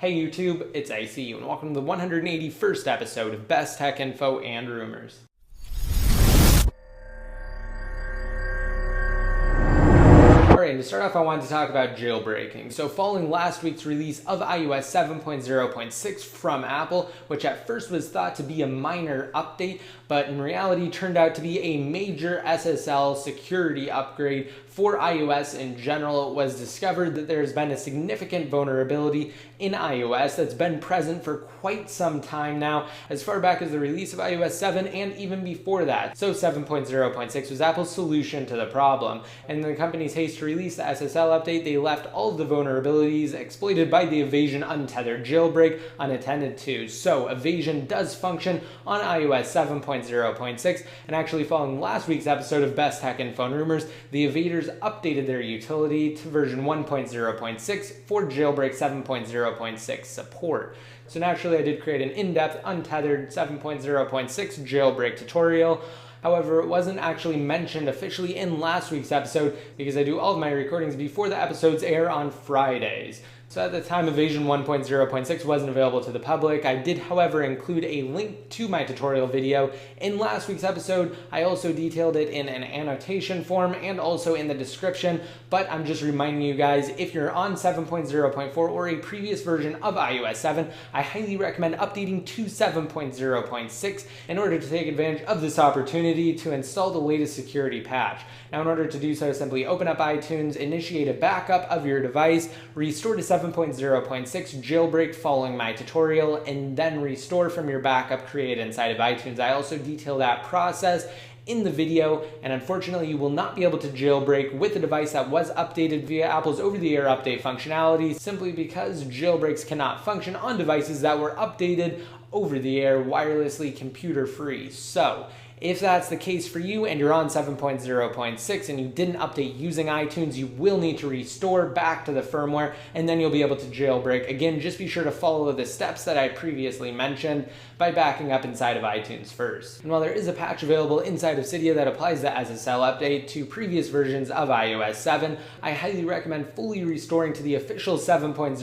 Hey YouTube, it's ICU and welcome to the 181st episode of Best Tech Info and Rumors. Alright, to start off I wanted to talk about jailbreaking. So following last week's release of iOS 7.0.6 from Apple, which at first was thought to be a minor update, but in reality turned out to be a major SSL security upgrade for iOS in general, it was discovered that there's been a significant vulnerability in iOS that's been present for quite some time now, as far back as the release of iOS 7 and even before that. So 7.0.6 was Apple's solution to the problem, and in the company's haste to release the SSL update, they left all of the vulnerabilities exploited by the Evasion Untethered Jailbreak unattended to. So Evasion does function on iOS 7.0.6, and actually following last week's episode of Best Tech Info and Rumors, the evaders updated their utility to version 1.0.6 for Jailbreak 7.0.6 support. So naturally I did create an in-depth Untethered 7.0.6 jailbreak tutorial. However, it wasn't actually mentioned officially in last week's episode because I do all of my recordings before the episodes air on Fridays. So at the time, Evasion 1.0.6 wasn't available to the public. I did, however, include a link to my tutorial video in last week's episode. I also detailed it in an annotation form and also in the description, but I'm just reminding you guys, if you're on 7.0.4 or a previous version of iOS 7, I highly recommend updating to 7.0.6 in order to take advantage of this opportunity to install the latest security patch. Now, in order to do so, simply open up iTunes, initiate a backup of your device, restore to 7.0.6 jailbreak following my tutorial, and then restore from your backup created inside of iTunes. I also detail that process in the video, and unfortunately you will not be able to jailbreak with a device that was updated via Apple's over-the-air update functionality, simply because jailbreaks cannot function on devices that were updated over-the-air wirelessly computer-free. So if that's the case for you and you're on 7.0.6 and you didn't update using iTunes, you will need to restore back to the firmware and then you'll be able to jailbreak. Again, just be sure to follow the steps that I previously mentioned by backing up inside of iTunes first. And while there is a patch available inside of Cydia that applies the SSL update to previous versions of iOS 7, I highly recommend fully restoring to the official 7.0.6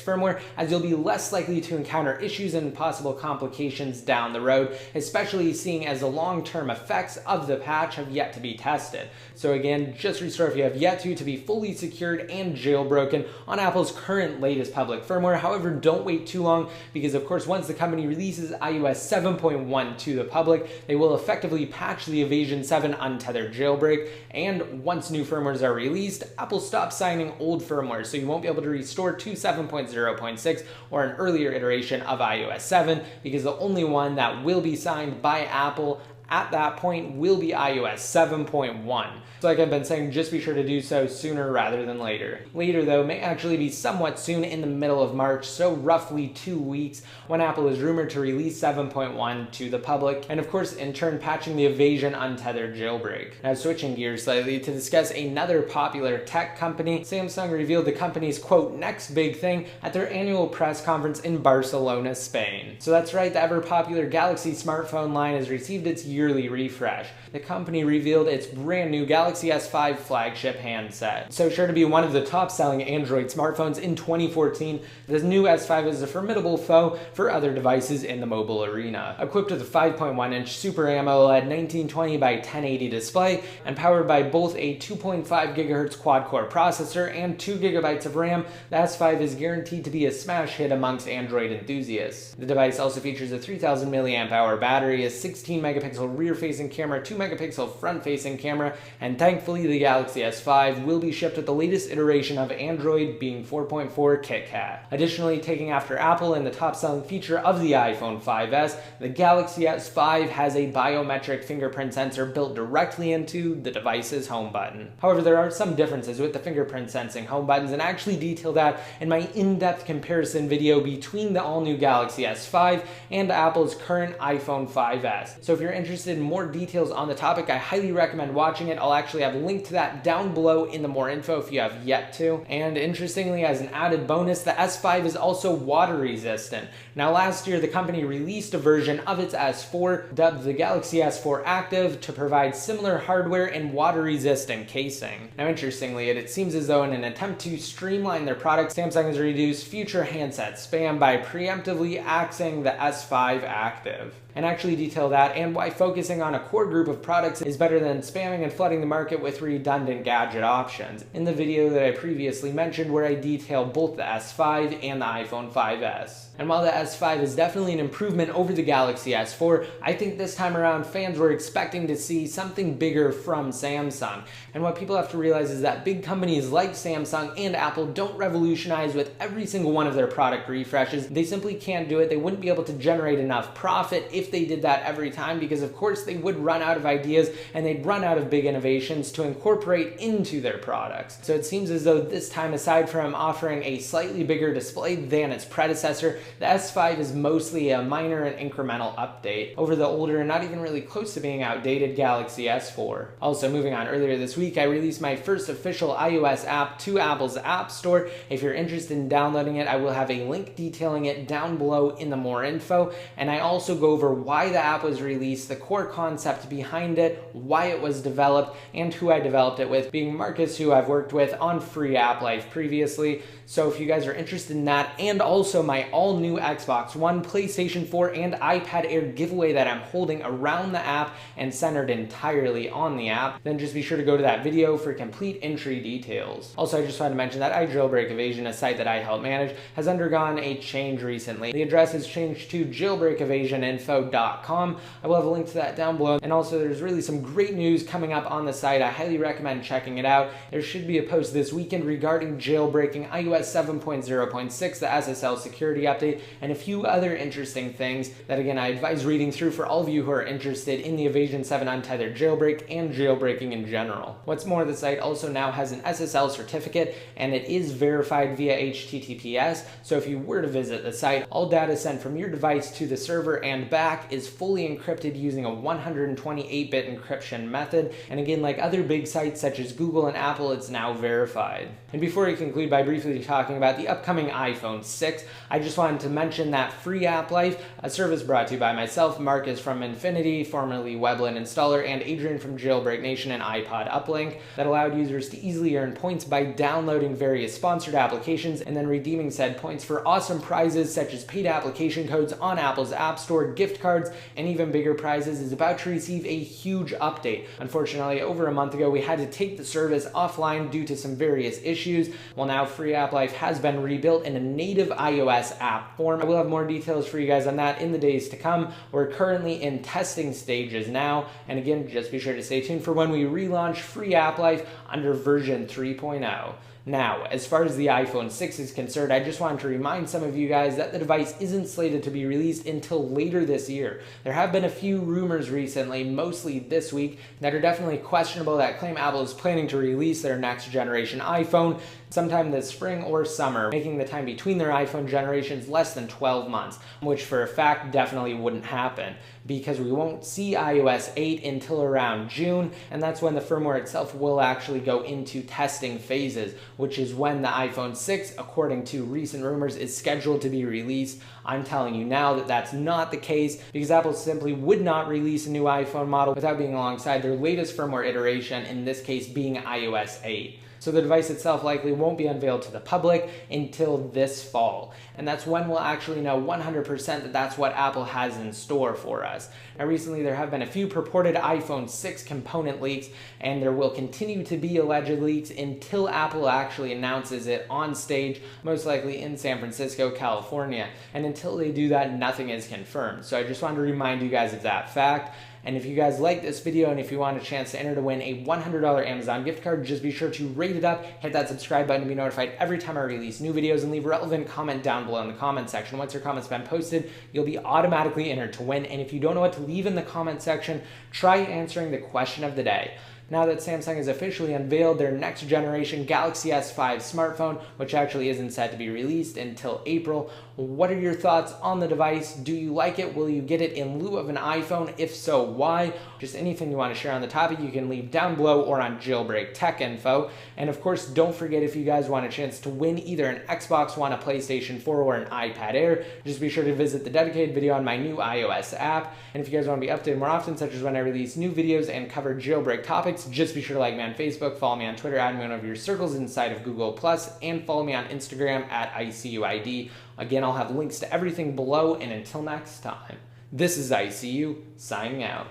firmware, as you'll be less likely to encounter issues and possible complications down the road, especially seeing as the long-term effects of the patch have yet to be tested. So again, just restore if you have yet to be fully secured and jailbroken on Apple's current latest public firmware. However, don't wait too long, because of course once the company releases iOS 7.1 to the public, they will effectively patch the Evasion 7 Untethered Jailbreak, and once new firmwares are released, Apple stops signing old firmware, so you won't be able to restore to 7.0.6 or an earlier iteration of iOS 7, because the only one that will be signed by Apple at that point will be iOS 7.1. So like I've been saying, just be sure to do so sooner rather than later. Later though may actually be somewhat soon, in the middle of March, so roughly 2 weeks, when Apple is rumored to release 7.1 to the public, and of course in turn patching the Evasion Untethered Jailbreak. Now switching gears slightly to discuss another popular tech company, Samsung revealed the company's quote next big thing at their annual press conference in Barcelona, Spain. So that's right, the ever popular Galaxy smartphone line has received its yearly refresh. The company revealed its brand new Galaxy S5 flagship handset. So sure to be one of the top selling Android smartphones in 2014, this new S5 is a formidable foe for other devices in the mobile arena. Equipped with a 5.1-inch Super AMOLED 1920 by 1080 display and powered by both a 2.5 GHz quad-core processor and 2 GB of RAM, the S5 is guaranteed to be a smash hit amongst Android enthusiasts. The device also features a 3000 mAh battery, a 16 megapixel rear-facing camera, 2 megapixel front-facing camera, and thankfully the Galaxy S5 will be shipped with the latest iteration of Android, being 4.4 KitKat. Additionally, taking after Apple and the top-selling feature of the iPhone 5S, the Galaxy S5 has a biometric fingerprint sensor built directly into the device's home button. However, there are some differences with the fingerprint sensing home buttons, and I actually detail that in my in-depth comparison video between the all-new Galaxy S5 and Apple's current iPhone 5S. So if you're interested interested in more details on the topic, I highly recommend watching it. I'll actually have a link to that down below in the more info if you have yet to. And interestingly, as an added bonus, the S5 is also water resistant. Now, last year, the company released a version of its S4 dubbed the Galaxy S4 Active to provide similar hardware and water-resistant casing. Now, interestingly, it seems as though in an attempt to streamline their product, Samsung has reduced future handset spam by preemptively axing the S5 Active. And actually detail that and why focusing on a core group of products is better than spamming and flooding the market with redundant gadget options in the video that I previously mentioned, where I detail both the S5 and the iPhone 5S. And while the S5 is definitely an improvement over the Galaxy S4, I think this time around fans were expecting to see something bigger from Samsung. And what people have to realize is that big companies like Samsung and Apple don't revolutionize with every single one of their product refreshes. They simply can't do it. They wouldn't be able to generate enough profit if they did that every time, because of course they would run out of ideas and they'd run out of big innovations to incorporate into their products. So it seems as though this time, aside from offering a slightly bigger display than its predecessor, the S5 is mostly a minor and incremental update over the older and not even really close to being outdated Galaxy S4. Also, moving on, earlier this week I released my first official iOS app to Apple's App Store. If you're interested in downloading it, I will have a link detailing it down below in the more info, and I also go over why the app was released, the core concept behind it, why it was developed, and who I developed it with, being Marcus, who I've worked with on FreeAppLife previously. So if you guys are interested in that, and also my all-new Xbox One, PlayStation 4, and iPad Air giveaway that I'm holding around the app and centered entirely on the app, then just be sure to go to that video for complete entry details. Also, I just wanted to mention that Jailbreak Evasion, a site that I help manage, has undergone a change recently. The address has changed to jailbreakevasioninfo.com. I will have a link to that down below. And also, there's really some great news coming up on the site. I highly recommend checking it out. There should be a post this weekend regarding jailbreaking iOS 7.0.6, the SSL security update, and a few other interesting things that, again, I advise reading through for all of you who are interested in the Evasion 7 Untethered jailbreak and jailbreaking in general. What's more, the site also now has an SSL certificate, and it is verified via HTTPS, so if you were to visit the site, all data sent from your device to the server and back is fully encrypted using a 128-bit encryption method, and again, like other big sites such as Google and Apple, it's now verified. And before I conclude by briefly talking about the upcoming iPhone 6, I just wanted to mention that FreeAppLife, a service brought to you by myself, Marcus from Infinity, formerly Webland Installer, and Adrian from Jailbreak Nation and iPod Uplink, that allowed users to easily earn points by downloading various sponsored applications and then redeeming said points for awesome prizes such as paid application codes on Apple's App Store, gift cards, and even bigger prizes, is about to receive a huge update. Unfortunately, over a month ago, we had to take the service offline due to some various issues. Well, now FreeAppLife has been rebuilt in a native iOS app form. I will have more details for you guys on that in the days to come. We're currently in testing stages now, and again, just be sure to stay tuned for when we relaunch FreeAppLife under version 3.0. Now, as far as the iPhone 6 is concerned, I just wanted to remind some of you guys that the device isn't slated to be released until later this year. There have been a few rumors recently, mostly this week, that are definitely questionable that claim Apple is planning to release their next generation iPhone sometime this spring or summer, making the time between their iPhone generations less than 12 months, which for a fact definitely wouldn't happen, because we won't see iOS 8 until around June, and that's when the firmware itself will actually go into testing phases, which is when the iPhone 6, according to recent rumors, is scheduled to be released. I'm telling you now that that's not the case, because Apple simply would not release a new iPhone model without being alongside their latest firmware iteration, in this case being iOS 8. So the device itself likely won't be unveiled to the public until this fall. And that's when we'll actually know 100% that that's what Apple has in store for us. Now, recently there have been a few purported iPhone 6 component leaks, and there will continue to be alleged leaks until Apple actually announces it on stage, most likely in San Francisco, California. And until they do that, nothing is confirmed. So I just wanted to remind you guys of that fact. And if you guys like this video and if you want a chance to enter to win a $100 Amazon gift card, just be sure to rate it up, hit that subscribe button to be notified every time I release new videos, and leave a relevant comment down below in the comment section. Once your comment's been posted, you'll be automatically entered to win. And if you don't know what to leave in the comment section, try answering the question of the day. now that Samsung has officially unveiled their next generation Galaxy S5 smartphone, which actually isn't set to be released until April. What are your thoughts on the device? Do you like it? Will you get it in lieu of an iPhone? If so, why? Just anything you want to share on the topic, you can leave down below or on Jailbreak Tech Info. And of course, don't forget, if you guys want a chance to win either an Xbox One, a PlayStation 4, or an iPad Air, just be sure to visit the dedicated video on my new iOS app. And if you guys want to be updated more often, such as when I release new videos and cover jailbreak topics, just be sure to like me on Facebook, follow me on Twitter, add me on one of your circles inside of Google+, and follow me on Instagram at ICUID. Again, I'll have links to everything below, and until next time, this is ICU signing out.